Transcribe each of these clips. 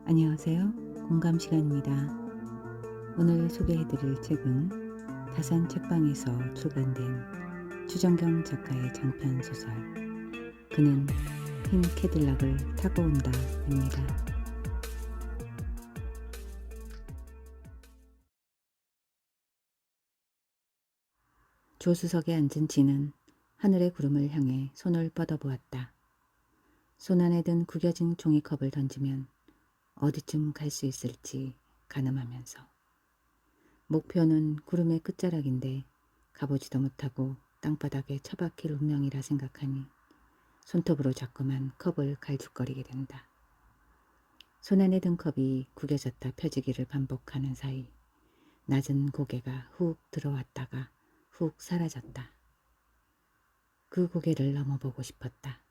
안녕하세요. 공감 시간입니다. 오늘 소개해드릴 책은 다산 책방에서 출간된 추정경 작가의 장편 소설 그는 흰 캐딜락을 타고 온다입니다. 조수석에 앉은 지는 하늘의 구름을 향해 손을 뻗어보았다. 손 안에 든 구겨진 종이컵을 던지면 어디쯤 갈 수 있을지 가늠하면서 목표는 구름의 끝자락인데 가보지도 못하고 땅바닥에 처박힐 운명이라 생각하니 손톱으로 자꾸만 컵을 갈죽거리게 된다. 손 안에 든 컵이 구겨졌다 펴지기를 반복하는 사이 낮은 고개가 훅 들어왔다가 훅 사라졌다. 그 고개를 넘어보고 싶었다.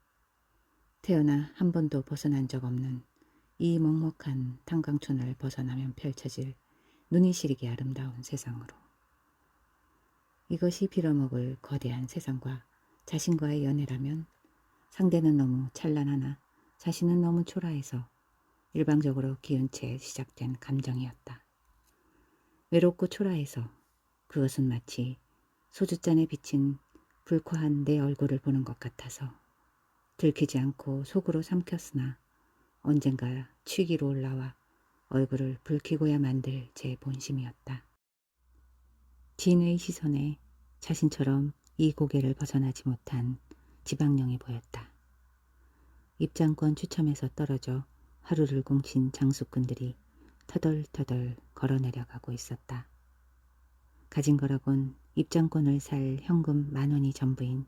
태어나 한 번도 벗어난 적 없는 이 먹먹한 탄광촌을 벗어나면 펼쳐질 눈이 시리게 아름다운 세상으로. 이것이 빌어먹을 거대한 세상과 자신과의 연애라면 상대는 너무 찬란하나 자신은 너무 초라해서 일방적으로 기운 채 시작된 감정이었다. 외롭고 초라해서 그것은 마치 소주잔에 비친 불쾌한 내 얼굴을 보는 것 같아서 들키지 않고 속으로 삼켰으나 언젠가 취기로 올라와 얼굴을 붉히고야 만들 제 본심이었다. 진의 시선에 자신처럼 이 고개를 벗어나지 못한 지방령이 보였다. 입장권 추첨에서 떨어져 하루를 공친 장수꾼들이 터덜터덜 걸어내려가고 있었다. 가진 거라곤 입장권을 살 현금 10,000원이 전부인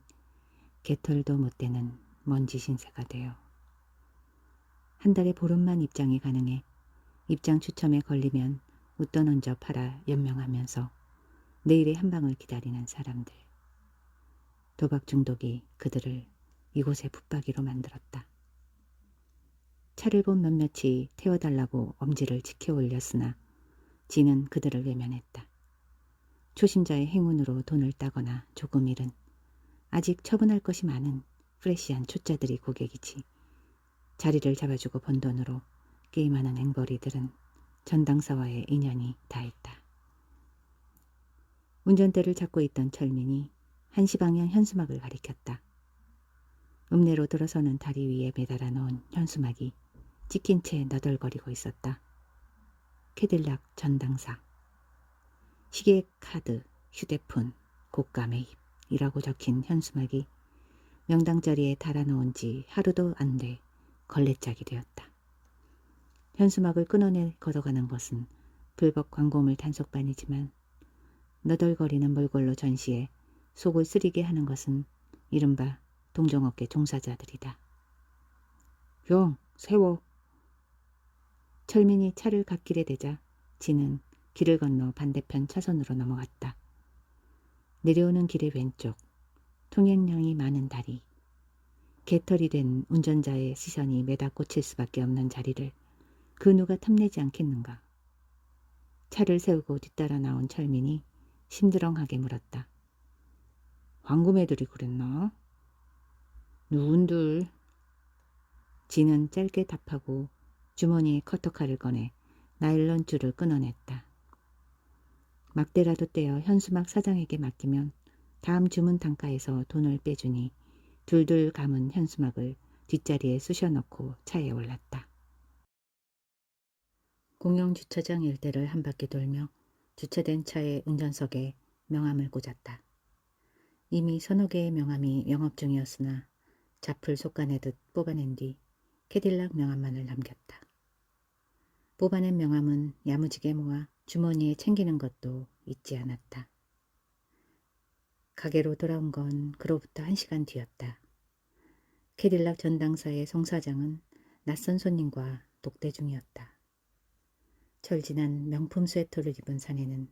개털도 못 되는 먼지 신세가 되어 한 달에 보름만 입장이 가능해 입장 추첨에 걸리면 웃돈 얹어 팔아 연명하면서 내일의 한 방을 기다리는 사람들. 도박 중독이 그들을 이곳에 붙박이로 만들었다. 차를 본 몇몇이 태워달라고 엄지를 치켜 올렸으나 지는 그들을 외면했다. 초심자의 행운으로 돈을 따거나 조금 잃은 아직 처분할 것이 많은 프레시한 초짜들이 고객이지 자리를 잡아주고 번 돈으로 게임하는 앵벌이들은 전당사와의 인연이 다했다. 운전대를 잡고 있던 철민이 한시방향 현수막을 가리켰다. 읍내로 들어서는 다리 위에 매달아 놓은 현수막이 찍힌 채 너덜거리고 있었다. 캐딜락 전당사. 시계, 카드, 휴대폰, 고가 매입이라고 적힌 현수막이 명당 자리에 달아놓은 지 하루도 안 돼 걸레짝이 되었다. 현수막을 끊어내 걷어가는 것은 불법 광고물 단속반이지만 너덜거리는 몰골로 전시해 속을 쓰리게 하는 것은 이른바 동종업계 종사자들이다. 형, 세워. 철민이 차를 갓길에 대자 지는 길을 건너 반대편 차선으로 넘어갔다. 내려오는 길의 왼쪽, 통행량이 많은 다리, 개털이 된 운전자의 시선이 매다 꽂힐 수밖에 없는 자리를 그 누가 탐내지 않겠는가. 차를 세우고 뒤따라 나온 철민이 심드렁하게 물었다. 황금애들이 그랬나? 누군들? 지는 짧게 답하고 주머니에 커터칼을 꺼내 나일론 줄을 끊어냈다. 막대라도 떼어 현수막 사장에게 맡기면 다음 주문 단가에서 돈을 빼주니 둘둘 감은 현수막을 뒷자리에 쑤셔넣고 차에 올랐다. 공영주차장 일대를 한 바퀴 돌며 주차된 차의 운전석에 명함을 꽂았다. 이미 서너 개의 명함이 영업 중이었으나 잡풀 솎아내듯 뽑아낸 뒤 캐딜락 명함만을 남겼다. 뽑아낸 명함은 야무지게 모아 주머니에 챙기는 것도 잊지 않았다. 가게로 돌아온 건 그로부터 1시간 뒤였다. 캐딜락 전당사의 송 사장은 낯선 손님과 독대 중이었다. 철진한 명품 스웨터를 입은 사내는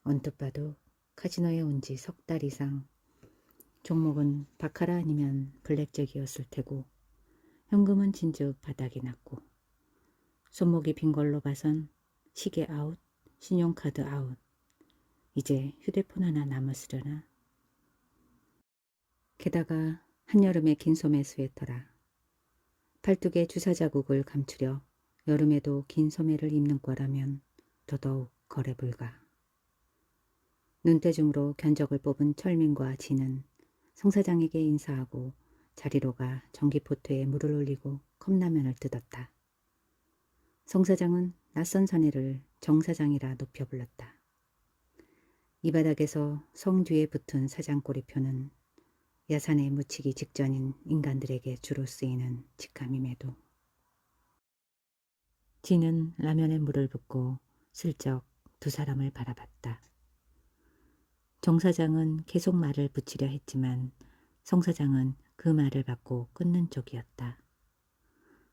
언뜻 봐도 카지노에 온 지 3달 이상, 종목은 바카라 아니면 블랙잭이었을 테고 현금은 진즉 바닥이 났고 손목이 빈 걸로 봐선 시계 아웃, 신용카드 아웃, 이제 휴대폰 하나 남았으려나. 게다가 한여름의 긴 소매 스웨터라 팔뚝에 주사 자국을 감추려 여름에도 긴 소매를 입는 과라면 더더욱 거래 불가. 눈대중으로 견적을 뽑은 철민과 진은 송 사장에게 인사하고 자리로 가 전기포트에 물을 올리고 컵라면을 뜯었다. 송 사장은 낯선 사내를 정 사장이라 높여 불렀다. 이 바닥에서 성 뒤에 붙은 사장 꼬리표는 야산에 묻히기 직전인 인간들에게 주로 쓰이는 직함임에도. 진은 라면에 물을 붓고 슬쩍 두 사람을 바라봤다. 정 사장은 계속 말을 붙이려 했지만 송 사장은 그 말을 받고 끊는 쪽이었다.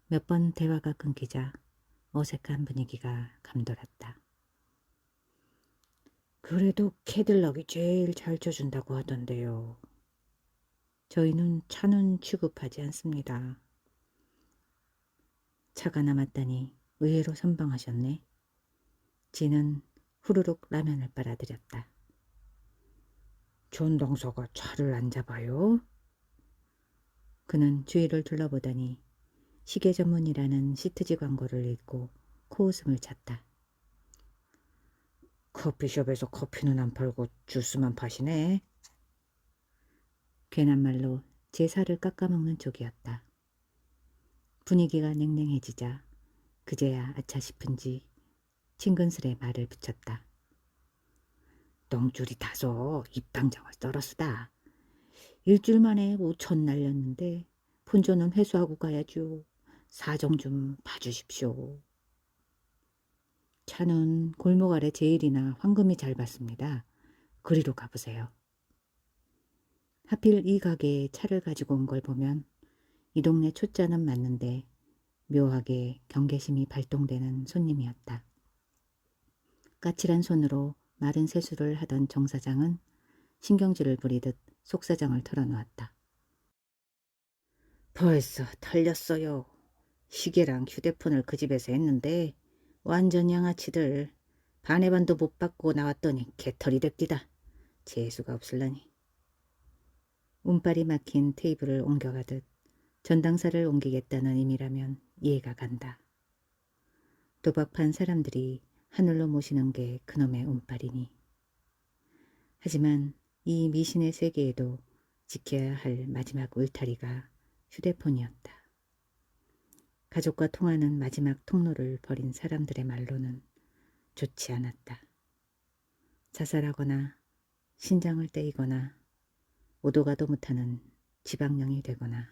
몇 번 대화가 끊기자 어색한 분위기가 감돌았다. 그래도 캐딜락이 제일 잘 쳐준다고 하던데요. 저희는 차는 취급하지 않습니다. 차가 남았다니 의외로 선방하셨네. 진은 후루룩 라면을 빨아들였다. 전당사가 차를 안 잡아요? 그는 주위를 둘러보더니 시계 전문이라는 시트지 광고를 읽고 코웃음을 쳤다. 커피숍에서 커피는 안 팔고 주스만 파시네. 괜한 말로 제 살을 깎아먹는 쪽이었다. 분위기가 냉랭해지자 그제야 아차 싶은지 친근스레 말을 붙였다. 똥줄이 타서 입당장을 썰었으다. 일주일 만에 5천 날렸는데 본전은 회수하고 가야죠. 사정 좀 봐주십시오. 차는 골목 아래 제일이나 황금이 잘 받습니다. 그리로 가보세요. 하필 이 가게에 차를 가지고 온 걸 보면 이 동네 초짜는 맞는데 묘하게 경계심이 발동되는 손님이었다. 까칠한 손으로 마른 세수를 하던 정 사장은 신경질을 부리듯 속 사정을 털어놓았다. 벌써 털렸어요. 시계랑 휴대폰을 그 집에서 했는데 완전 양아치들. 반의 반도 못 받고 나왔더니 개털이 됩디다. 재수가 없을라니. 운빨이 막힌 테이블을 옮겨가듯 전당사를 옮기겠다는 의미라면 이해가 간다. 도박판 사람들이 하늘로 모시는 게 그놈의 운빨이니. 하지만 이 미신의 세계에도 지켜야 할 마지막 울타리가 휴대폰이었다. 가족과 통하는 마지막 통로를 버린 사람들의 말로는 좋지 않았다. 자살하거나 신장을 떼이거나 오도가도 못하는 지방령이 되거나.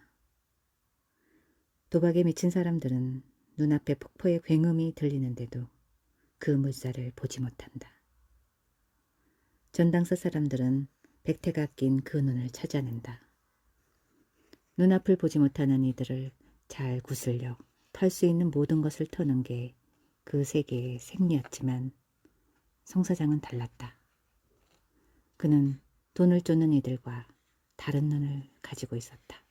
도박에 미친 사람들은 눈앞에 폭포의 굉음이 들리는데도 그 물살을 보지 못한다. 전당사 사람들은 백태가 낀 그 눈을 찾아낸다. 눈앞을 보지 못하는 이들을 잘 구슬려 털 수 있는 모든 것을 터는 게 그 세계의 생리였지만 송 사장은 달랐다. 그는 돈을 쫓는 이들과 다른 눈을 가지고 있었다.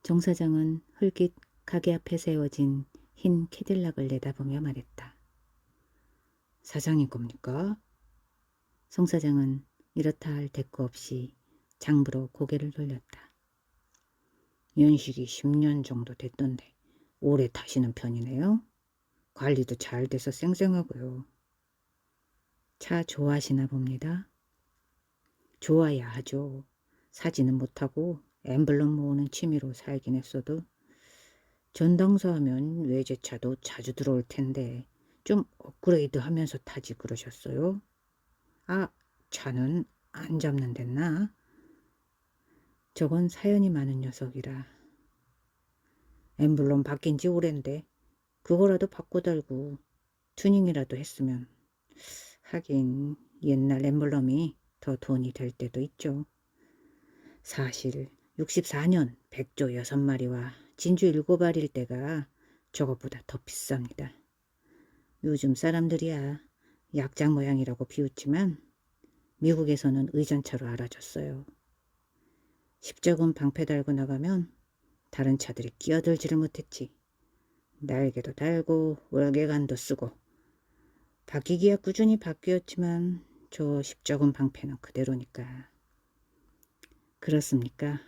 정 사장은 흘깃 가게 앞에 세워진 흰 캐딜락을 내다보며 말했다. 사장님 겁니까? 송 사장은 이렇다 할 대꾸 없이 장부로 고개를 돌렸다. 연식이 10년 정도 됐던데 오래 타시는 편이네요. 관리도 잘 돼서 쌩쌩하고요. 차 좋아하시나 봅니다. 좋아야 하죠. 사지는 못하고 엠블럼 모으는 취미로 살긴 했어도 전당사 하면 외제차도 자주 들어올 텐데 좀 업그레이드 하면서 타지 그러셨어요? 아, 차는 안 잡는 됐나? 저건 사연이 많은 녀석이라. 엠블럼 바뀐 지 오랜데 그거라도 바꿔 달고 튜닝이라도 했으면. 하긴 옛날 엠블럼이 더 돈이 될 때도 있죠. 사실 64년 백조 6마리와 진주 7알일 때가 저것보다 더 비쌉니다. 요즘 사람들이야 약장 모양이라고 비웃지만 미국에서는 의전차로 알아줬어요. 십자군 방패 달고 나가면 다른 차들이 끼어들지를 못했지. 날개도 달고 월계관도 쓰고 바뀌기야 꾸준히 바뀌었지만 저 십자군 방패는 그대로니까. 그렇습니까?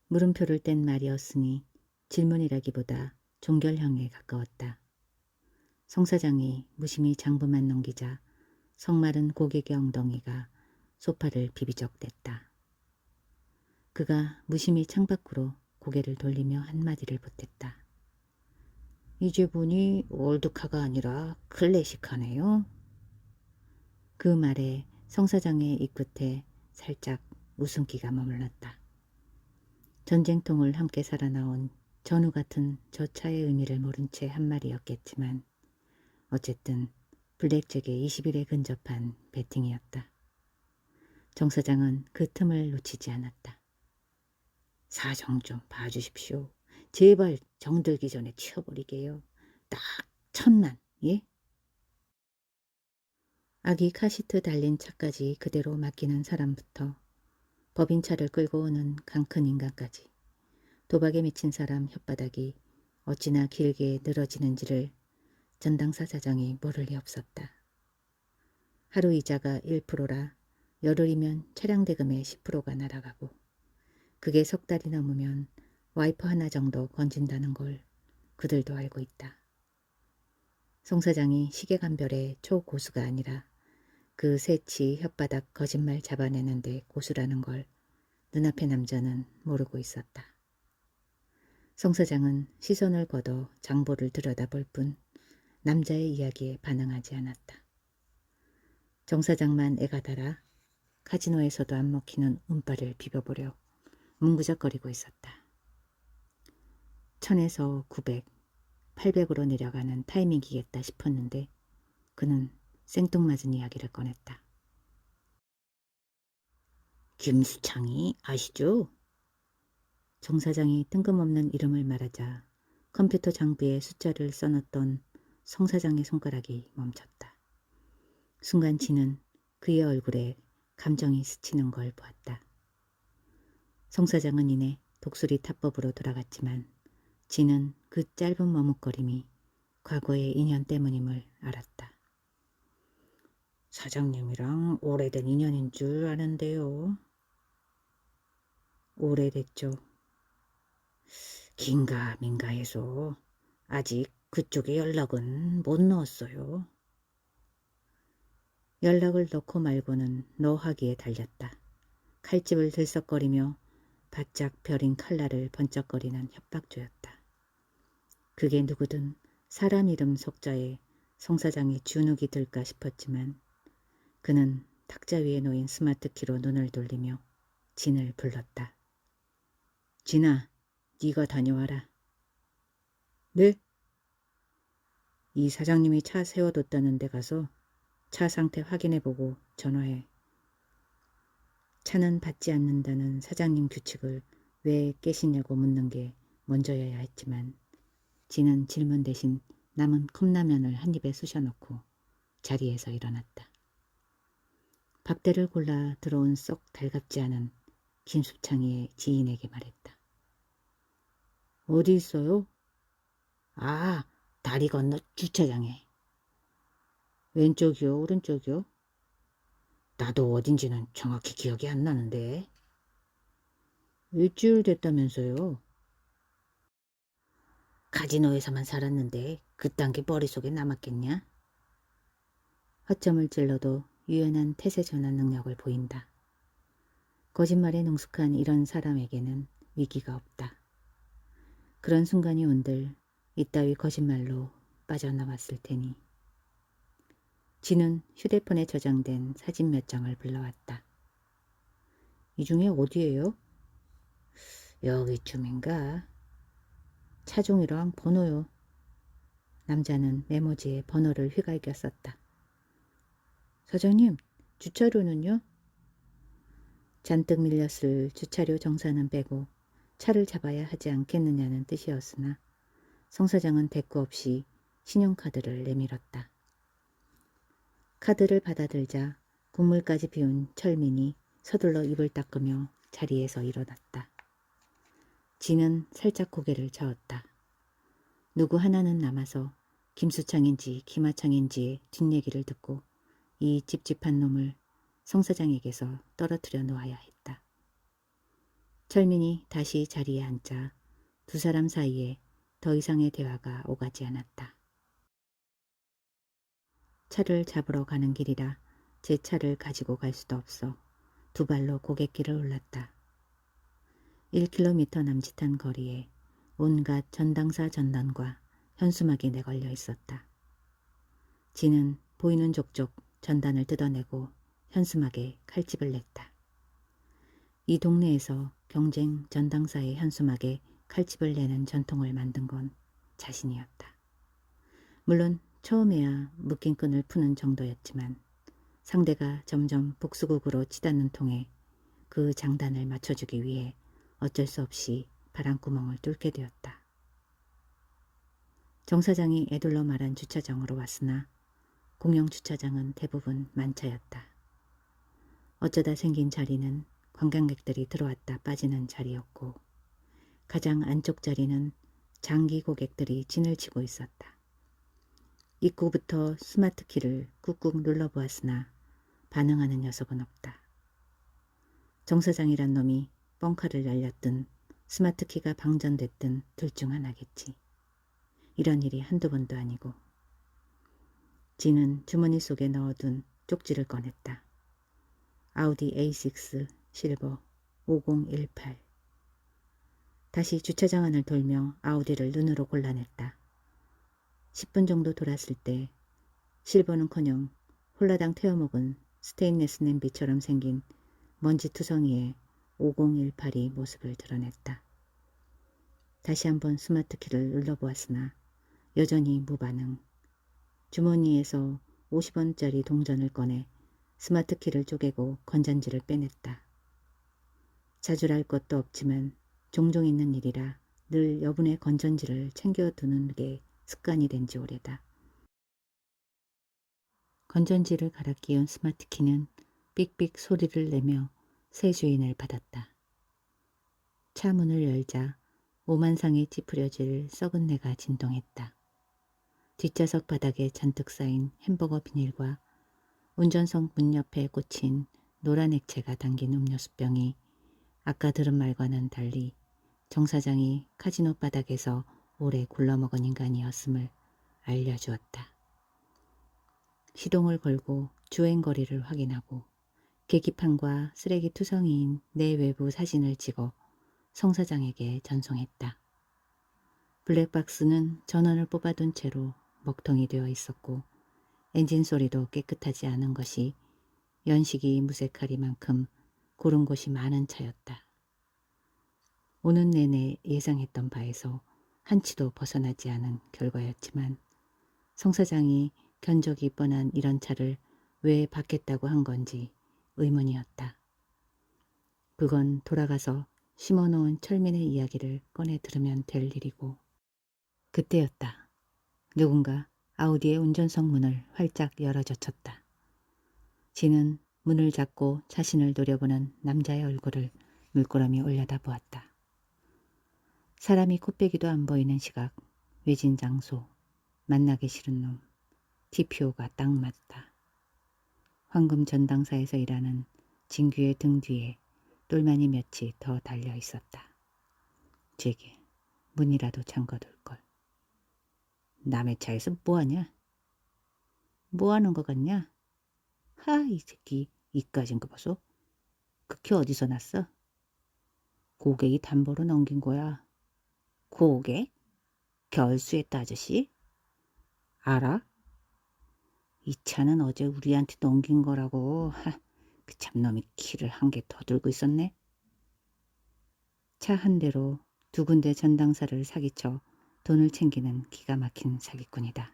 물음표를 뗀 말이었으니 질문이라기보다 종결형에 가까웠다. 송 사장이 무심히 장부만 넘기자 성마른 고객의 엉덩이가 소파를 비비적댔다. 그가 무심히 창밖으로 고개를 돌리며 한마디를 보탰다. 이제 보니 올드카가 아니라 클래식하네요. 그 말에 성 사장의 입끝에 살짝 웃음기가 머물렀다. 전쟁통을 함께 살아나온 전우 같은 저 차의 의미를 모른 채 한 말이었겠지만 어쨌든 블랙잭의 20일에 근접한 배팅이었다. 정 사장은 그 틈을 놓치지 않았다. 사정 좀 봐주십시오. 제발 정들기 전에 튀어버리게요. 딱 1,000만, 예? 아기 카시트 달린 차까지 그대로 맡기는 사람부터 법인차를 끌고 오는 강큰 인간까지 도박에 미친 사람 혓바닥이 어찌나 길게 늘어지는지를 전당사 사장이 모를 리 없었다. 하루 이자가 1%라 열흘이면 차량 대금의 10%가 날아가고 그게 석 달이 넘으면 와이퍼 하나 정도 건진다는 걸 그들도 알고 있다. 송 사장이 시계감별의 초고수가 아니라 그 새치 혓바닥 거짓말 잡아내는데 고수라는 걸 눈앞의 남자는 모르고 있었다. 송 사장은 시선을 걷어 장보를 들여다볼 뿐 남자의 이야기에 반응하지 않았다. 정 사장만 애가 달아 카지노에서도 안 먹히는 운빨을 비벼보려 문구적거리고 있었다. 1000에서 900, 800으로 내려가는 타이밍이겠다 싶었는데 그는 생뚱맞은 이야기를 꺼냈다. 김수창이 아시죠? 정 사장이 뜬금없는 이름을 말하자 컴퓨터 장부에 숫자를 써놨던 성 사장의 손가락이 멈췄다. 순간 지는 그의 얼굴에 감정이 스치는 걸 보았다. 성 사장은 이내 독수리 타법으로 돌아갔지만 지는 그 짧은 머뭇거림이 과거의 인연 때문임을 알았다. 사장님이랑 오래된 인연인 줄 아는데요. 오래됐죠. 긴가민가 해서 아직 그쪽에 연락은 못 넣었어요. 연락을 넣고 말고는 너 하기에 달렸다. 칼집을 들썩거리며 바짝 벼린 칼날을 번쩍거리는 협박조였다. 그게 누구든 사람 이름 석자에 송 사장의 주눅이 들까 싶었지만 그는 탁자 위에 놓인 스마트키로 눈을 돌리며 진을 불렀다. 진아, 네가 다녀와라. 네? 이 사장님이 차 세워뒀다는 데 가서 차 상태 확인해보고 전화해. 차는 받지 않는다는 사장님 규칙을 왜 깨시냐고 묻는 게 먼저여야 했지만 진은 질문 대신 남은 컵라면을 한 입에 쑤셔넣고 자리에서 일어났다. 밥대를 골라 들어온 썩 달갑지 않은 김수창이의 지인에게 말했다. 어디 있어요? 아, 다리 건너 주차장에. 왼쪽이요, 오른쪽이요? 나도 어딘지는 정확히 기억이 안 나는데. 일주일 됐다면서요. 카지노에서만 살았는데 그딴 게 머릿속에 남았겠냐? 허점을 찔러도 유연한 태세 전환 능력을 보인다. 거짓말에 능숙한 이런 사람에게는 위기가 없다. 그런 순간이 온들 이따위 거짓말로 빠져나왔을 테니. 진은 휴대폰에 저장된 사진 몇 장을 불러왔다. 이 중에 어디예요? 여기쯤인가? 차종이랑 번호요. 남자는 메모지에 번호를 휘갈겨 썼다. 사장님, 주차료는요? 잔뜩 밀렸을 주차료 정산은 빼고 차를 잡아야 하지 않겠느냐는 뜻이었으나 성 사장은 대꾸 없이 신용카드를 내밀었다. 카드를 받아들자 국물까지 비운 철민이 서둘러 입을 닦으며 자리에서 일어났다. 진은 살짝 고개를 저었다. 누구 하나는 남아서 김수창인지 김하창인지의 뒷얘기를 듣고 이 찝찝한 놈을 성 사장에게서 떨어뜨려 놓아야 했다. 철민이 다시 자리에 앉자 두 사람 사이에 더 이상의 대화가 오가지 않았다. 차를 잡으러 가는 길이라 제 차를 가지고 갈 수도 없어 두 발로 고갯길을 올랐다. 1km 남짓한 거리에 온갖 전당사 전단과 현수막이 내걸려 있었다. 진은 보이는 족족 전단을 뜯어내고 현수막에 칼집을 냈다. 이 동네에서 경쟁 전당사의 현수막에 칼집을 내는 전통을 만든 건 자신이었다. 물론 처음에야 묶인 끈을 푸는 정도였지만 상대가 점점 복수국으로 치닫는 통에 그 장단을 맞춰주기 위해 어쩔 수 없이 바람구멍을 뚫게 되었다. 정 사장이 애둘러 말한 주차장으로 왔으나 공영 주차장은 대부분 만차였다. 어쩌다 생긴 자리는 관광객들이 들어왔다 빠지는 자리였고 가장 안쪽 자리는 장기 고객들이 진을 치고 있었다. 입구부터 스마트키를 꾹꾹 눌러보았으나 반응하는 녀석은 없다. 정 사장이란 놈이 뻥카를 날렸든 스마트키가 방전됐든 둘 중 하나겠지. 이런 일이 한두 번도 아니고. 진은 주머니 속에 넣어둔 쪽지를 꺼냈다. 아우디 A6 실버 5018. 다시 주차장 안을 돌며 아우디를 눈으로 골라냈다. 10분 정도 돌았을 때 실버는커녕 홀라당 태워먹은 스테인레스 냄비처럼 생긴 먼지투성이의 5018이 모습을 드러냈다. 다시 한번 스마트키를 눌러보았으나 여전히 무반응. 주머니에서 50원짜리 동전을 꺼내 스마트키를 쪼개고 건전지를 빼냈다. 자주랄 것도 없지만 종종 있는 일이라 늘 여분의 건전지를 챙겨두는 게 습관이 된 지 오래다. 건전지를 갈아 끼운 스마트키는 삑삑 소리를 내며 새 주인을 받았다. 차 문을 열자 오만상에 찌푸려질 썩은 내가 진동했다. 뒷좌석 바닥에 잔뜩 쌓인 햄버거 비닐과 운전석 문 옆에 꽂힌 노란 액체가 담긴 음료수병이 아까 들은 말과는 달리 정 사장이 카지노 바닥에서 오래 굴러먹은 인간이었음을 알려주었다. 시동을 걸고 주행거리를 확인하고 계기판과 쓰레기 투성이인 내 외부 사진을 찍어 성 사장에게 전송했다. 블랙박스는 전원을 뽑아둔 채로 먹통이 되어 있었고 엔진 소리도 깨끗하지 않은 것이 연식이 무색하리만큼 고른 곳이 많은 차였다. 오는 내내 예상했던 바에서 한치도 벗어나지 않은 결과였지만 성 사장이 견적이 뻔한 이런 차를 왜 받겠다고 한 건지 의문이었다. 그건 돌아가서 심어놓은 철민의 이야기를 꺼내 들으면 될 일이고. 그때였다. 누군가 아우디의 운전석 문을 활짝 열어젖혔다. 진은 문을 잡고 자신을 노려보는 남자의 얼굴을 물끄러미 올려다 보았다. 사람이 코빼기도 안 보이는 시각, 외진 장소, 만나기 싫은 놈, TPO가 딱 맞다. 황금 전당사에서 일하는 진규의 등 뒤에 똘마니 몇이 더 달려 있었다. 제게 문이라도 잠궈둘걸. 남의 차에서 뭐하냐? 뭐하는 것 같냐? 하, 이 새끼 이까진 거 보소. 그게 어디서 났어? 고객이 담보로 넘긴 거야. 고객? 결수했다 아저씨? 알아? 이 차는 어제 우리한테 넘긴 거라고. 하, 그 참놈이 키를 한 개 더 들고 있었네. 차 한 대로 두 군데 전당사를 사기쳐 돈을 챙기는 기가 막힌 사기꾼이다.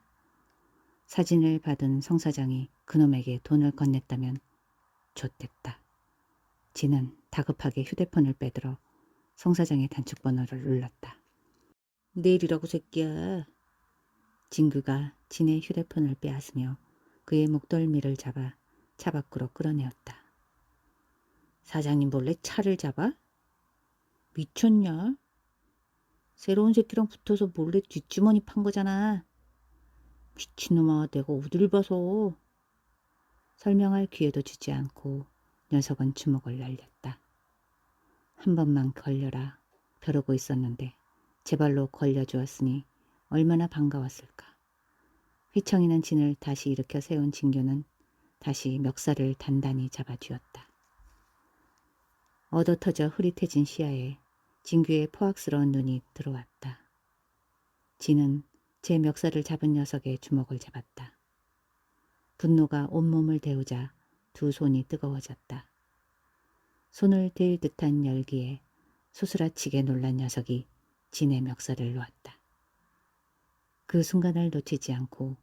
사진을 받은 성 사장이 그놈에게 돈을 건넸다면 좆됐다. 진은 다급하게 휴대폰을 빼들어 성 사장의 단축번호를 눌렀다. 내일이라고 새끼야. 진규가 진의 휴대폰을 빼앗으며 그의 목덜미를 잡아 차 밖으로 끌어내었다. 사장님 몰래 차를 잡아? 미쳤냐? 새로운 새끼랑 붙어서 몰래 뒷주머니 판 거잖아. 미친놈아, 내가 어딜 봐서. 설명할 기회도 주지 않고 녀석은 주먹을 날렸다. 한 번만 걸려라 벼르고 있었는데 제 발로 걸려주었으니 얼마나 반가웠을까. 휘청이는 진을 다시 일으켜 세운 진규는 다시 멱살을 단단히 잡아쥐었다. 얻어터져 흐릿해진 시야에 진규의 포악스러운 눈이 들어왔다. 진은 제 멱살을 잡은 녀석의 주먹을 잡았다. 분노가 온몸을 데우자 두 손이 뜨거워졌다. 손을 댈 듯한 열기에 소스라치게 놀란 녀석이 진의 멱살을 놓았다. 그 순간을 놓치지 않고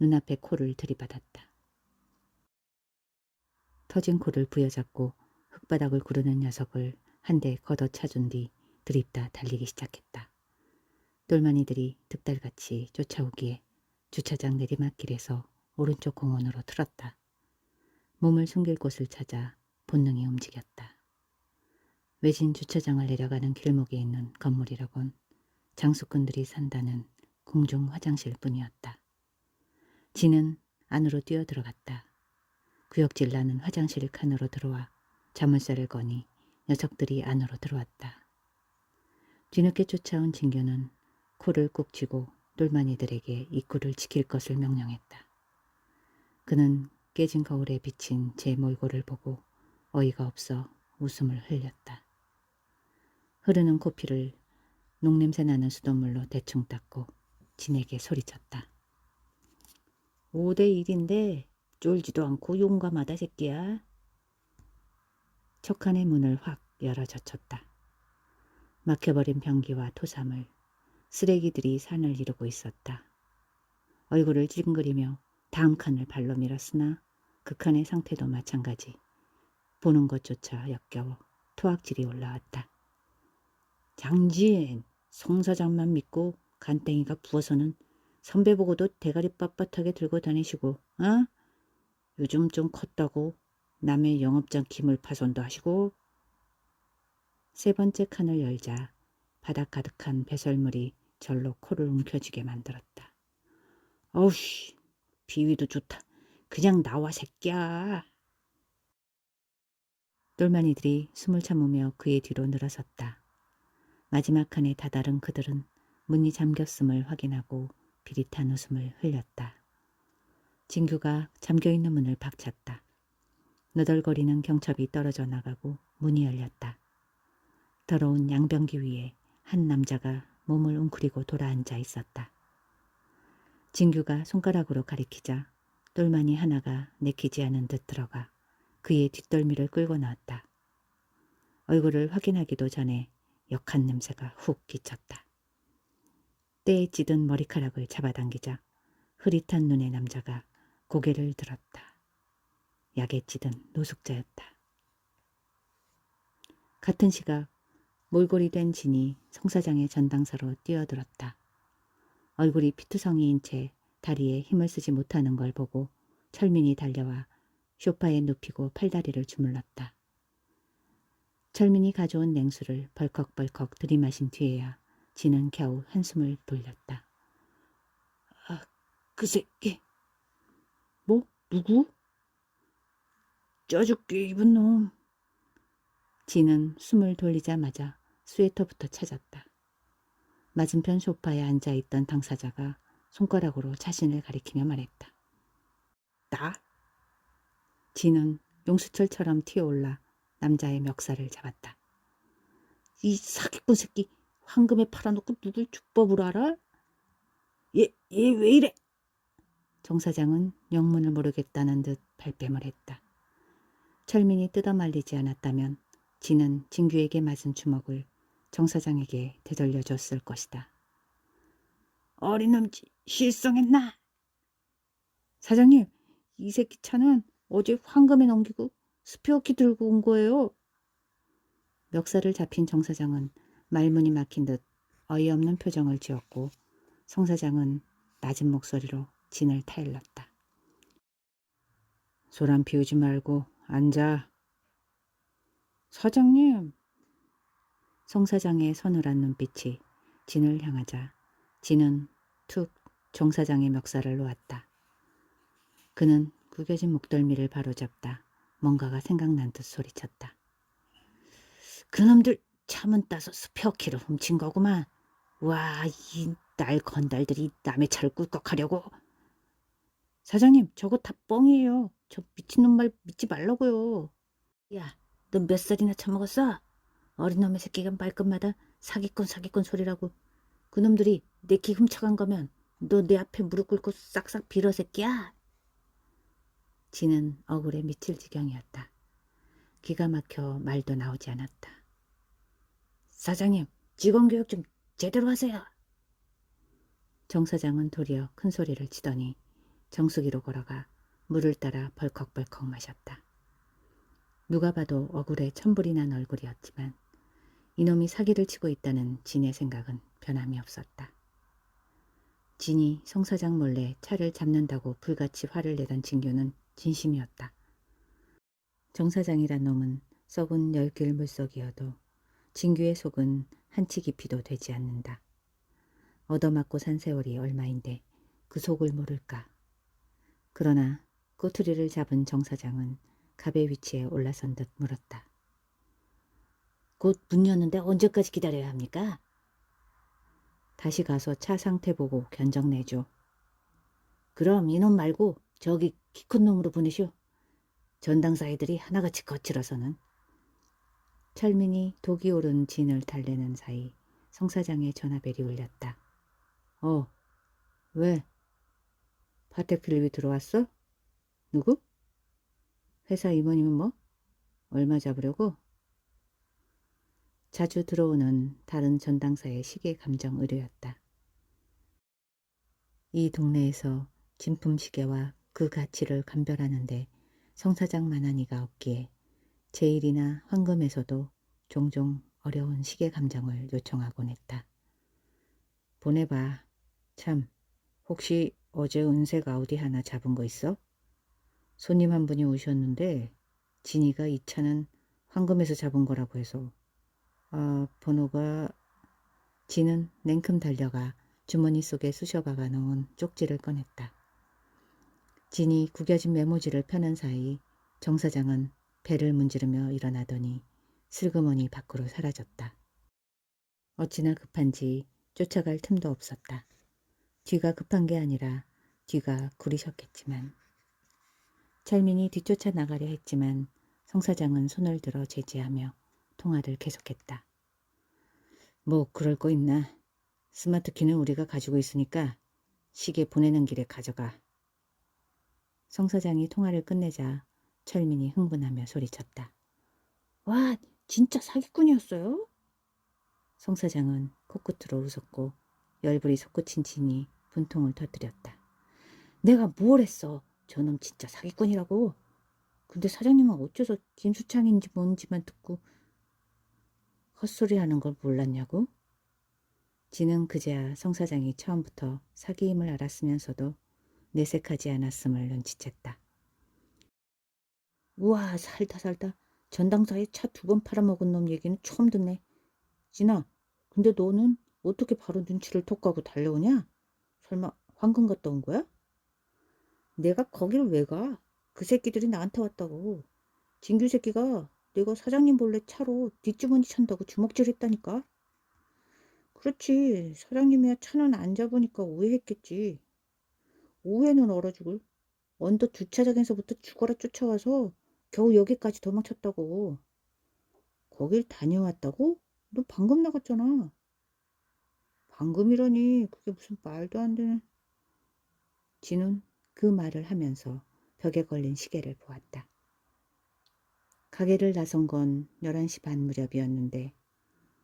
눈앞에 코를 들이받았다. 터진 코를 부여잡고 흙바닥을 구르는 녀석을 한 대 걷어차준 뒤 드립다 달리기 시작했다. 똘마니들이 득달같이 쫓아오기에 주차장 내리막길에서 오른쪽 공원으로 틀었다. 몸을 숨길 곳을 찾아 본능이 움직였다. 외진 주차장을 내려가는 길목에 있는 건물이라곤 장수꾼들이 산다는 공중 화장실 뿐이었다. 진은 안으로 뛰어들어갔다. 구역질 나는 화장실 칸으로 들어와 자물쇠를 거니 녀석들이 안으로 들어왔다. 뒤늦게 쫓아온 진규는 코를 꾹 쥐고 똘마니들에게 입구를 지킬 것을 명령했다. 그는 깨진 거울에 비친 제 몰골을 보고 어이가 없어 웃음을 흘렸다. 흐르는 코피를 녹냄새 나는 수돗물로 대충 닦고 진에게 소리쳤다. 5대1인데 쫄지도 않고 용감하다 새끼야. 척한의 문을 확 열어 젖혔다. 막혀버린 변기와 토사물, 쓰레기들이 산을 이루고 있었다. 얼굴을 찡그리며 다음 칸을 발로 밀었으나 그 칸의 상태도 마찬가지. 보는 것조차 역겨워 토악질이 올라왔다. 장진, 송 사장만 믿고 간땡이가 부어서는 선배 보고도 대가리 빳빳하게 들고 다니시고, 어? 요즘 좀 컸다고 남의 영업장 기물파손도 하시고. 세 번째 칸을 열자 바닥 가득한 배설물이 절로 코를 움켜쥐게 만들었다. 어우씨, 비위도 좋다. 그냥 나와 새끼야. 똘마니들이 숨을 참으며 그의 뒤로 늘어섰다. 마지막 칸에 다다른 그들은 문이 잠겼음을 확인하고 비릿한 웃음을 흘렸다. 진규가 잠겨있는 문을 박찼다. 너덜거리는 경첩이 떨어져 나가고 문이 열렸다. 더러운 양변기 위에 한 남자가 몸을 웅크리고 돌아앉아 있었다. 진규가 손가락으로 가리키자 똘마니 하나가 내키지 않은 듯 들어가 그의 뒷덜미를 끌고 나왔다. 얼굴을 확인하기도 전에 역한 냄새가 훅 끼쳤다. 때에 찌든 머리카락을 잡아당기자 흐릿한 눈의 남자가 고개를 들었다. 약에 찌든 노숙자였다. 같은 시각 몰골이 된 진이 송사장의 전당사로 뛰어들었다. 얼굴이 피투성이인 채 다리에 힘을 쓰지 못하는 걸 보고 철민이 달려와 소파에 눕히고 팔다리를 주물렀다. 철민이 가져온 냉수를 벌컥벌컥 들이마신 뒤에야 진은 겨우 한숨을 돌렸다. 아, 그 새끼. 뭐? 누구? 쪄죽게 입은 놈. 진은 숨을 돌리자마자 스웨터부터 찾았다. 맞은편 소파에 앉아있던 당사자가 손가락으로 자신을 가리키며 말했다. 나? 진은 용수철처럼 튀어올라 남자의 멱살을 잡았다. 이 사기꾼 새끼 황금에 팔아놓고 누굴 죽법으로 알아? 얘 왜 이래? 정 사장은 영문을 모르겠다는 듯 발뺌을 했다. 철민이 뜯어말리지 않았다면 진은 진규에게 맞은 주먹을 정 사장에게 되돌려줬을 것이다. 어린 놈 실성했나? 사장님, 이 새끼 차는 어제 황금에 넘기고 스페어키 들고 온 거예요. 멱살을 잡힌 정 사장은 말문이 막힌 듯 어이없는 표정을 지었고 성 사장은 낮은 목소리로 진을 타일렀다. 소란 피우지 말고 앉아. 사장님. 성 사장의 서늘한 눈빛이 진을 향하자 진은 툭 정 사장의 멱살을 놓았다. 그는 구겨진 목덜미를 바로잡다 뭔가가 생각난 듯 소리쳤다. 그놈들 차문 따서 스페어키를 훔친 거구만. 와, 이 날 건달들이 남의 차를 꿀꺽하려고. 사장님, 저거 다 뻥이에요. 저 미친놈 말 믿지 말라고요. 야, 넌 몇 살이나 처먹었어? 어린 놈의 새끼가 말끝마다 사기꾼 사기꾼 소리라고. 그놈들이 내 키 훔쳐간 거면 너 내 앞에 무릎 꿇고 싹싹 빌어 새끼야. 지는 억울해 미칠 지경이었다. 기가 막혀 말도 나오지 않았다. 사장님, 직원교육 좀 제대로 하세요. 정 사장은 도리어 큰 소리를 치더니 정수기로 걸어가 물을 따라 벌컥벌컥 마셨다. 누가 봐도 억울해 천불이 난 얼굴이었지만 이놈이 사기를 치고 있다는 진의 생각은 변함이 없었다. 진이 송 사장 몰래 차를 잡는다고 불같이 화를 내던 진규는 진심이었다. 정 사장이란 놈은 썩은 열길 물속이어도 진규의 속은 한치 깊이도 되지 않는다. 얻어맞고 산 세월이 얼마인데 그 속을 모를까. 그러나 꼬투리를 잡은 정 사장은 갑의 위치에 올라선 듯 물었다. 곧 문 여는데 언제까지 기다려야 합니까? 다시 가서 차 상태 보고 견적 내줘. 그럼 이놈 말고 저기 키 큰 놈으로 보내시오. 전당사이들이 하나같이 거칠어서는. 철민이 독이 오른 진을 달래는 사이 성 사장의 전화벨이 울렸다. 왜? 파텍 필립이 들어왔어? 누구? 회사 임원이면 뭐? 얼마 잡으려고? 자주 들어오는 다른 전당사의 시계 감정 의뢰였다. 이 동네에서 진품 시계와 그 가치를 감별하는데 성사장만한 이가 없기에 제일이나 황금에서도 종종 어려운 시계 감정을 요청하곤 했다. 보내봐. 참, 혹시 어제 은색 아우디 하나 잡은 거 있어? 손님 한 분이 오셨는데 진이가 이 차는 황금에서 잡은 거라고 해서. 번호가... 진은 냉큼 달려가 주머니 속에 쑤셔박아 넣은 쪽지를 꺼냈다. 진이 구겨진 메모지를 펴는 사이 정 사장은 배를 문지르며 일어나더니 슬그머니 밖으로 사라졌다. 어찌나 급한지 쫓아갈 틈도 없었다. 뒤가 급한 게 아니라 뒤가 구리셨겠지만. 철민이 뒤쫓아 나가려 했지만 성 사장은 손을 들어 제지하며 통화를 계속했다. 뭐 그럴 거 있나. 스마트키는 우리가 가지고 있으니까 시계 보내는 길에 가져가. 성 사장이 통화를 끝내자 철민이 흥분하며 소리쳤다. 와, 진짜 사기꾼이었어요? 성 사장은 코끝으로 웃었고 열불이 솟구친 진이 분통을 터뜨렸다. 내가 뭘 했어. 저놈 진짜 사기꾼이라고. 근데 사장님은 어째서 김수창인지 뭔지만 듣고 헛소리하는 걸 몰랐냐고? 진은 그제야 성 사장이 처음부터 사기임을 알았으면서도 내색하지 않았음을 눈치챘다. 우와, 살다 전당사에 차 2번 팔아먹은 놈 얘기는 처음 듣네. 진아, 근데 너는 어떻게 바로 눈치를 톡 까고 달려오냐? 설마 황금 갔다 온 거야? 내가 거기를 왜 가? 그 새끼들이 나한테 왔다고. 진규 새끼가 내가 사장님 몰래 차로 뒷주머니 찬다고 주먹질했다니까. 그렇지, 사장님이야 차는 안 잡으니까 오해했겠지. 오해는 얼어 죽을. 언더 주차장에서부터 죽어라 쫓아와서 겨우 여기까지 도망쳤다고. 거길 다녀왔다고? 너 방금 나갔잖아. 방금이라니, 그게 무슨 말도 안 되는. 진은 그 말을 하면서 벽에 걸린 시계를 보았다. 가게를 나선 건 11시 반 무렵이었는데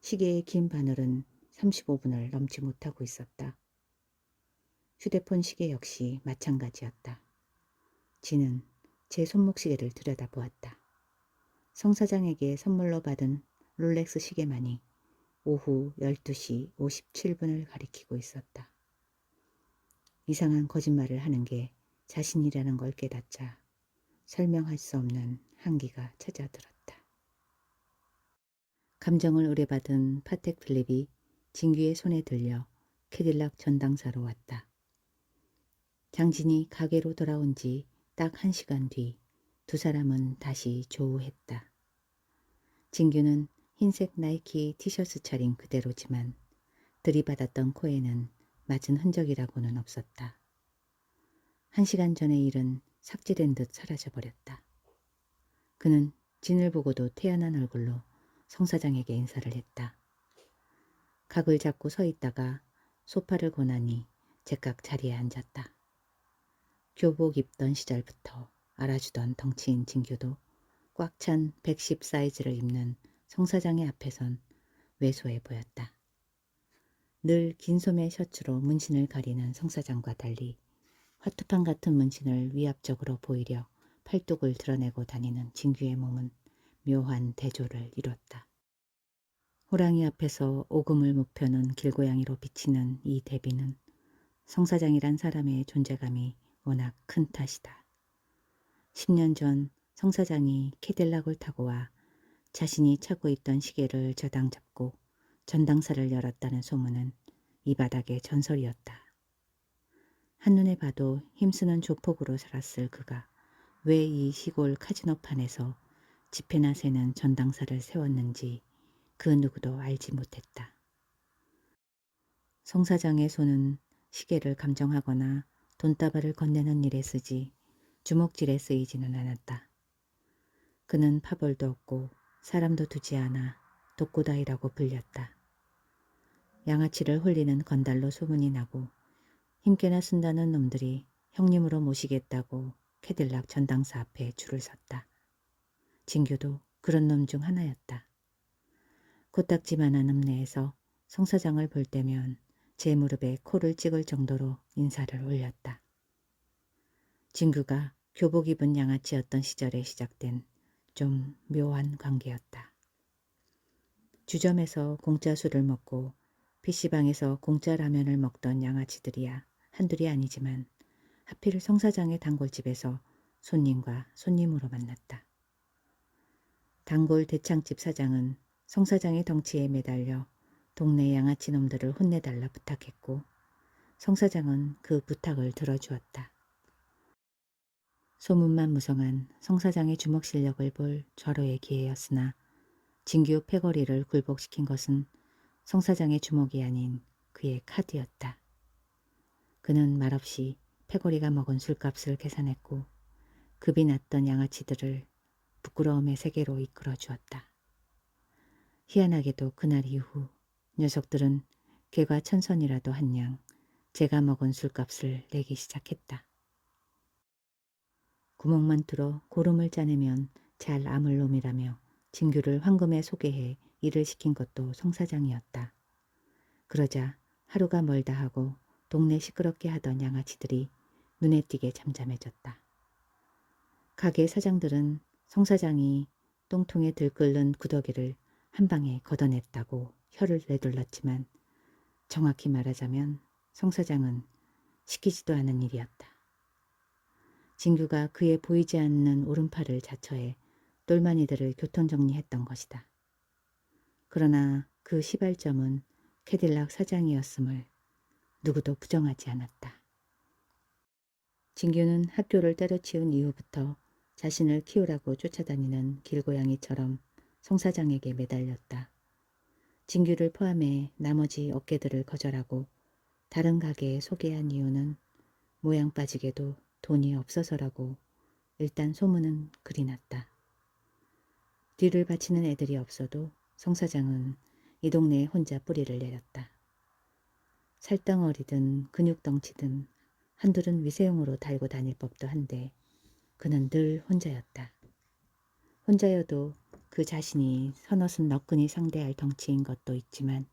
시계의 긴 바늘은 35분을 넘지 못하고 있었다. 휴대폰 시계 역시 마찬가지였다. 진은 제 손목시계를 들여다보았다. 성 사장에게 선물로 받은 롤렉스 시계만이 오후 12시 57분을 가리키고 있었다. 이상한 거짓말을 하는 게 자신이라는 걸 깨닫자 설명할 수 없는 한기가 찾아들었다. 감정을 의뢰받은 파텍 필립이 진규의 손에 들려 캐딜락 전당사로 왔다. 장진이 가게로 돌아온 지 딱 1시간 뒤 두 사람은 다시 조우했다. 진규는 흰색 나이키 티셔츠 차림 그대로지만 들이받았던 코에는 맞은 흔적이라고는 없었다. 1시간 전의 일은 삭제된 듯 사라져버렸다. 그는 진을 보고도 태연한 얼굴로 성 사장에게 인사를 했다. 각을 잡고 서 있다가 소파를 고나니 제깍 자리에 앉았다. 교복 입던 시절부터 알아주던 덩치인 진규도 꽉 찬 110 사이즈를 입는 성 사장의 앞에선 왜소해 보였다. 늘 긴 소매 셔츠로 문신을 가리는 성 사장과 달리 화투판 같은 문신을 위압적으로 보이려 팔뚝을 드러내고 다니는 진규의 몸은 묘한 대조를 이뤘다. 호랑이 앞에서 오금을 못 펴는 길고양이로 비치는 이 대비는 성 사장이란 사람의 존재감이 워낙 큰 탓이다. 10년 전 성 사장이 캐딜락을 타고 와 자신이 찾고 있던 시계를 저당 잡고 전당사를 열었다는 소문은 이 바닥의 전설이었다. 한눈에 봐도 힘쓰는 조폭으로 살았을 그가 왜 이 시골 카지노판에서 지폐나 세는 전당사를 세웠는지 그 누구도 알지 못했다. 성 사장의 손은 시계를 감정하거나 돈다발을 건네는 일에 쓰지 주먹질에 쓰이지는 않았다. 그는 파벌도 없고 사람도 두지 않아 독고다이라고 불렸다. 양아치를 홀리는 건달로 소문이 나고 힘께나 쓴다는 놈들이 형님으로 모시겠다고 캐딜락 전당사 앞에 줄을 섰다. 진규도 그런 놈 중 하나였다. 코딱지만한 읍내에서 성 사장을 볼 때면 제 무릎에 코를 찍을 정도로 인사를 올렸다. 진규가 교복 입은 양아치였던 시절에 시작된 좀 묘한 관계였다. 주점에서 공짜 술을 먹고 PC방에서 공짜 라면을 먹던 양아치들이야 한둘이 아니지만 하필 성 사장의 단골집에서 손님과 손님으로 만났다. 단골 대창집 사장은 성 사장의 덩치에 매달려 동네 양아치 놈들을 혼내달라 부탁했고 성 사장은 그 부탁을 들어주었다. 소문만 무성한 성 사장의 주먹 실력을 볼 절호의 기회였으나 진규 패거리를 굴복시킨 것은 성 사장의 주먹이 아닌 그의 카드였다. 그는 말없이 패거리가 먹은 술값을 계산했고 급이 났던 양아치들을 부끄러움의 세계로 이끌어 주었다. 희한하게도 그날 이후 녀석들은 개과천선이라도 한 양 제가 먹은 술값을 내기 시작했다. 구멍만 뚫어 고름을 짜내면 잘 아물 놈이라며 진규를 황금에 소개해 일을 시킨 것도 성 사장이었다. 그러자 하루가 멀다 하고 동네 시끄럽게 하던 양아치들이 눈에 띄게 잠잠해졌다. 가게 사장들은 성 사장이 똥통에 들끓는 구더기를 한 방에 걷어냈다고 혀를 내둘렀지만 정확히 말하자면 성 사장은 시키지도 않은 일이었다. 진규가 그의 보이지 않는 오른팔을 자처해 똘마니들을 교통정리했던 것이다. 그러나 그 시발점은 캐딜락 사장이었음을 누구도 부정하지 않았다. 진규는 학교를 때려치운 이후부터 자신을 키우라고 쫓아다니는 길고양이처럼 송 사장에게 매달렸다. 진규를 포함해 나머지 업계들을 거절하고 다른 가게에 소개한 이유는 모양 빠지게도 돈이 없어서라고 일단 소문은 그리 났다. 뒤를 바치는 애들이 없어도 성 사장은 이 동네에 혼자 뿌리를 내렸다. 살덩어리든 근육덩치든 한둘은 위세용으로 달고 다닐 법도 한데 그는 늘 혼자였다. 혼자여도 그 자신이 서너슨 너끈히 상대할 덩치인 것도 있지만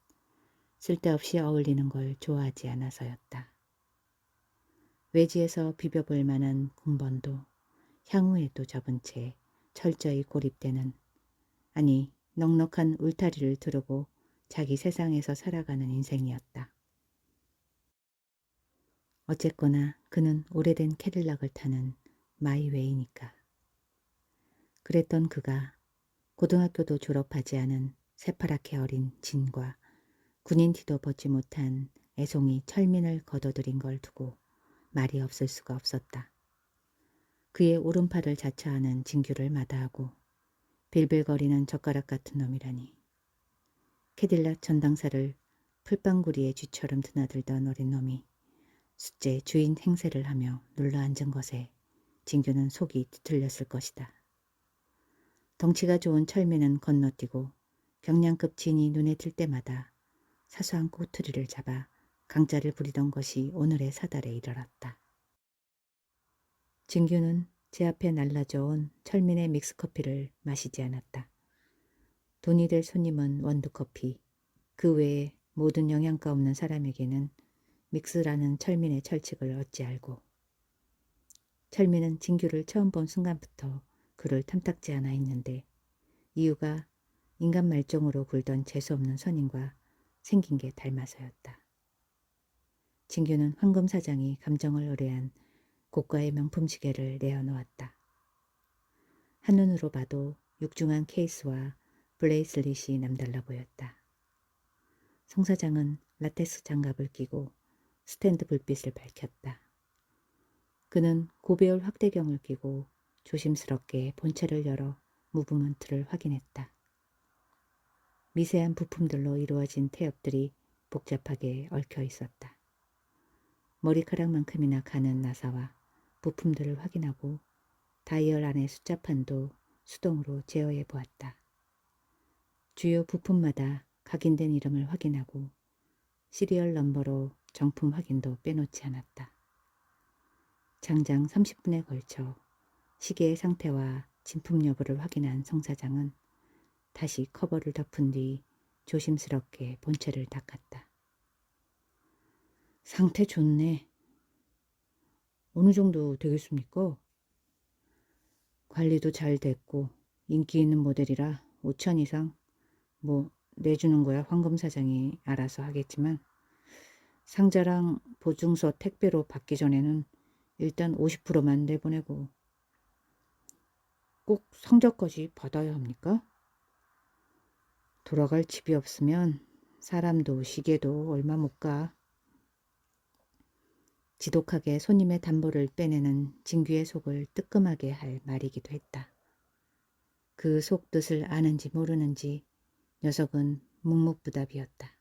쓸데없이 어울리는 걸 좋아하지 않아서였다. 외지에서 비벼볼 만한 군번도 향후에도 접은 채 철저히 고립되는, 아니 넉넉한 울타리를 두르고 자기 세상에서 살아가는 인생이었다. 어쨌거나 그는 오래된 캐딜락을 타는 마이웨이니까. 그랬던 그가 고등학교도 졸업하지 않은 새파랗게 어린 진과 군인 티도 벗지 못한 애송이 철민을 거둬들인 걸 두고 말이 없을 수가 없었다. 그의 오른팔을 자처하는 진규를 마다하고 빌빌거리는 젓가락 같은 놈이라니. 캐딜락 전당사를 풀방구리에 쥐처럼 드나들던 어린 놈이 숫제 주인 행세를 하며 눌러앉은 것에 진규는 속이 뒤틀렸을 것이다. 덩치가 좋은 철민은 건너뛰고 경량급 진이 눈에 띌 때마다 사소한 꼬투리를 잡아 강짜를 부리던 것이 오늘의 사달에 이르렀다. 진규는 제 앞에 날라져 온 철민의 믹스커피를 마시지 않았다. 돈이 될 손님은 원두커피, 그 외에 모든 영양가 없는 사람에게는 믹스라는 철민의 철칙을 어찌 알고. 철민은 진규를 처음 본 순간부터 그를 탐탁지 않아 했는데 이유가 인간 말종으로 굴던 재수없는 선인과 생긴 게 닮아서였다. 진규는 황금 사장이 감정을 의뢰한 고가의 명품 시계를 내어놓았다. 한눈으로 봐도 육중한 케이스와 브레이슬릿이 남달라 보였다. 송 사장은 라텍스 장갑을 끼고 스탠드 불빛을 밝혔다. 그는 고배율 확대경을 끼고 조심스럽게 본체를 열어 무브먼트를 확인했다. 미세한 부품들로 이루어진 태엽들이 복잡하게 얽혀 있었다. 머리카락만큼이나 가는 나사와 부품들을 확인하고 다이얼 안의 숫자판도 수동으로 제어해 보았다. 주요 부품마다 각인된 이름을 확인하고 시리얼 넘버로 정품 확인도 빼놓지 않았다. 장장 30분에 걸쳐 시계의 상태와 진품 여부를 확인한 성 사장은 다시 커버를 덮은 뒤 조심스럽게 본체를 닦았다. 상태 좋네. 어느 정도 되겠습니까? 관리도 잘 됐고 인기 있는 모델이라 5천 이상 뭐 내주는 거야 황금 사장이 알아서 하겠지만 상자랑 보증서 택배로 받기 전에는 일단 50%만 내보내고. 꼭 상자까지 받아야 합니까? 돌아갈 집이 없으면 사람도 시계도 얼마 못 가. 지독하게 손님의 담보를 빼내는 진규의 속을 뜨끔하게 할 말이기도 했다. 그 속뜻을 아는지 모르는지 녀석은 묵묵부답이었다.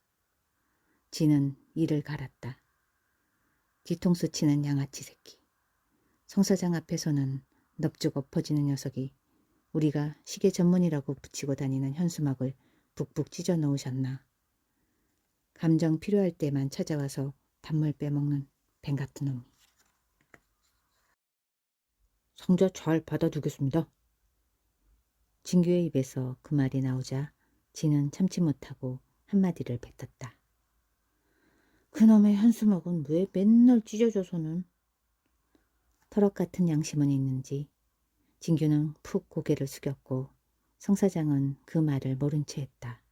지는 이를 갈았다. 뒤통수 치는 양아치 새끼. 성 사장 앞에서는 넙죽 엎어지는 녀석이 우리가 시계 전문이라고 붙이고 다니는 현수막을 북북 찢어 놓으셨나. 감정 필요할 때만 찾아와서 단물 빼먹는 뱀 같은 놈이. 상자 잘 받아두겠습니다. 진규의 입에서 그 말이 나오자 진은 참지 못하고 한마디를 뱉었다. 그놈의 현수막은 왜 맨날 찢어져서는. 터럭 같은 양심은 있는지 진규는 푹 고개를 숙였고 성 사장은 그 말을 모른 채 했다.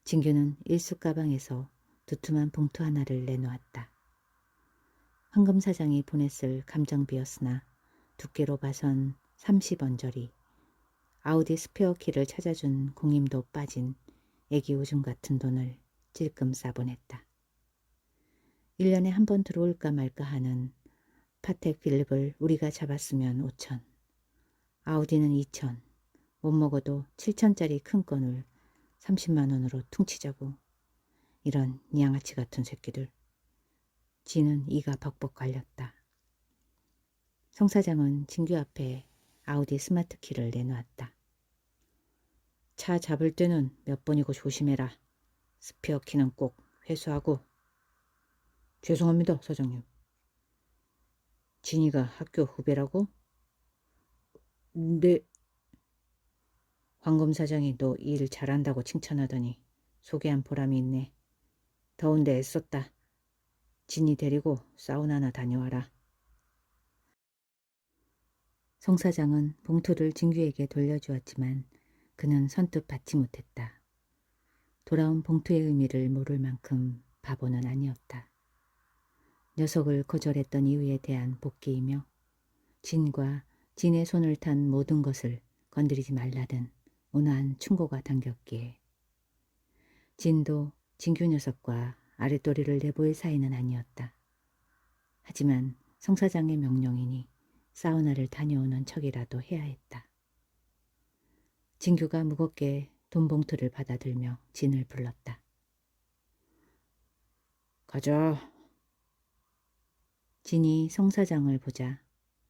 진규는 일수 가방에서 두툼한 봉투 하나를 내놓았다. 황금 사장이 보냈을 감정비였으나 두께로 봐선 30언저리, 아우디 스페어 키를 찾아준 공임도 빠진 애기 오줌 같은 돈을 찔끔 싸보냈다. 1년에 한 번 들어올까 말까 하는 파텍 필립을 우리가 잡았으면 5천, 아우디는 2천, 못 먹어도 7천짜리 큰 건을 30만 원으로 퉁치자고. 이런 양아치 같은 새끼들. 지는 이가 벅벅 갈렸다. 성 사장은 진규 앞에 아우디 스마트 키를 내놓았다. 차 잡을 때는 몇 번이고 조심해라. 스페어 키는 꼭 회수하고. 죄송합니다, 사장님. 진이가 학교 후배라고? 네. 황금 사장이 너 일 잘한다고 칭찬하더니 소개한 보람이 있네. 더운데 애썼다. 진이 데리고 사우나나 다녀와라. 송 사장은 봉투를 진규에게 돌려주었지만 그는 선뜻 받지 못했다. 돌아온 봉투의 의미를 모를 만큼 바보는 아니었다. 녀석을 거절했던 이유에 대한 복귀이며 진과 진의 손을 탄 모든 것을 건드리지 말라던 온화한 충고가 담겼기에 진도 진규 녀석과 아랫도리를 내보일 사이는 아니었다. 하지만 성 사장의 명령이니 사우나를 다녀오는 척이라도 해야 했다. 진규가 무겁게 돈 봉투를 받아들며 진을 불렀다. 가자. 진이 송 사장을 보자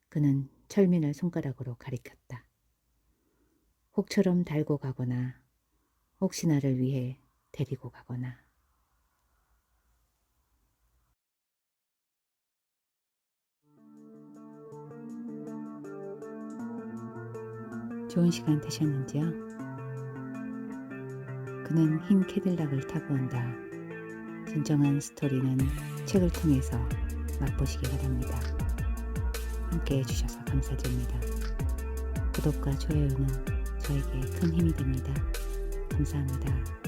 그는 철민을 손가락으로 가리켰다. 혹처럼 달고 가거나 혹시나를 위해 데리고 가거나. 좋은 시간 되셨는지요? 그는 흰 캐딜락을 타고 온다. 진정한 스토리는 책을 통해서 맛보시기 바랍니다. 함께 해주셔서 감사드립니다. 구독과 좋아요는 저에게 큰 힘이 됩니다. 감사합니다.